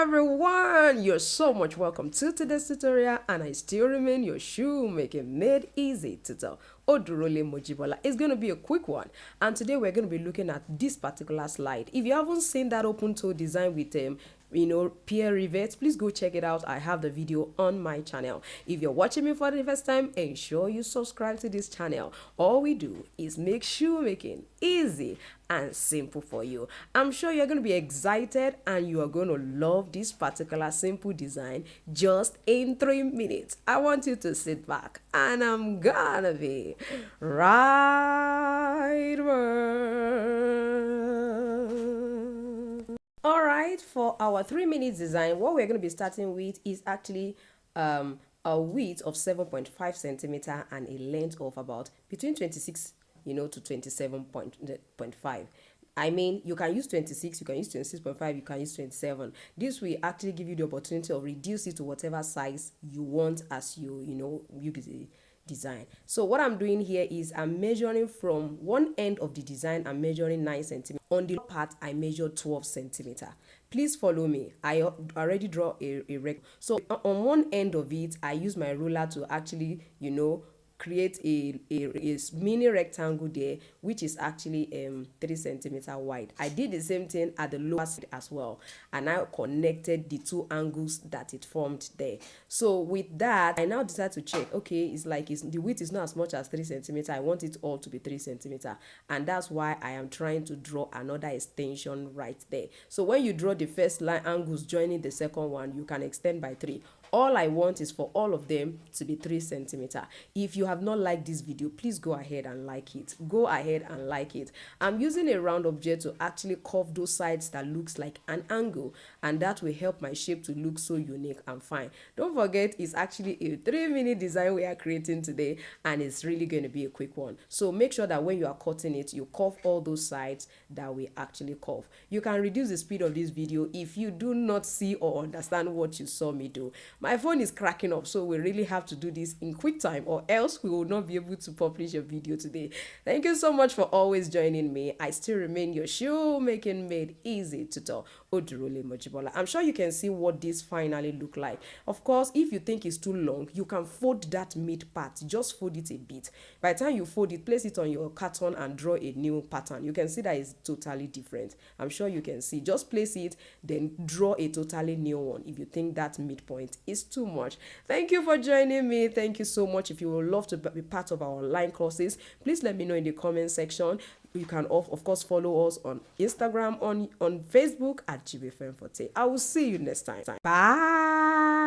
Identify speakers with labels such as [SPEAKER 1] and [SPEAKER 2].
[SPEAKER 1] everyone, you're so much welcome to today's tutorial, and I still remain your shoemaking made easy tutor Odurole Mojibola. It's going to be a quick one, and today we're going to be looking at this particular slide. If you haven't seen that open toe design with peer rivets, please go check it out. I have the video on my channel. If you're watching me for the first time, ensure you subscribe to this channel. All we do is make shoemaking easy and simple for you. I'm sure you're going to be excited and you are going to love this particular simple design just in 3 minutes. I want you to sit back and I'm gonna be right all right, for our 3 minutes design, what we're going to be starting with is actually a width of 7.5 centimeter and a length of about between 26 to 27.5. I mean, you can use 26, you can use 26.5, you can use 27. This will actually give you the opportunity of reduce it to whatever size you want as you design. So what I'm doing here is I'm measuring from one end of the design. I'm measuring 9 centimeters. On the part, I measured 12 centimeter. Please follow me. I already draw a rectangle. So on one end of it, I use my ruler to actually, create a mini rectangle there, which is actually 3 centimeter wide. I did the same thing at the lower side as well, and I connected the two angles that it formed there. So with that, I now decide to check, okay, it's the width is not as much as 3 centimeter. I want it all to be 3 centimeter, and that's why I am trying to draw another extension right there. So when you draw the first line angles joining the second one, you can extend by 3. All I want is for all of them to be 3 centimeter. If you have not liked this video, please go ahead and like it. Go ahead and like it. I'm using a round object to actually curve those sides that looks like an angle, and that will help my shape to look so unique and fine. Don't forget, it's actually a 3-minute design we are creating today, and it's really going to be a quick one. So make sure that when you are cutting it, you curve all those sides that we actually curve. You can reduce the speed of this video if you do not see or understand what you saw me do. My phone is cracking up, so we really have to do this in quick time, or else we will not be able to publish a video today. Thank you so much for always joining me. I still remain your shoemaking made easy tutor, Odurole Mojibola. I'm sure you can see what this finally look like. Of course, if you think it's too long, you can fold that mid part. Just fold it a bit. By the time you fold it, place it on your carton and draw a new pattern. You can see that it's totally different. I'm sure you can see. Just place it, then draw a totally new one if you think that midpoint is too much. Thank you for joining me. Thank you so much. If you would love to be part of our online courses, please let me know in the comment section. You can of course follow us on Instagram, on Facebook at Jibbyfemforte. I will see you next time. Bye.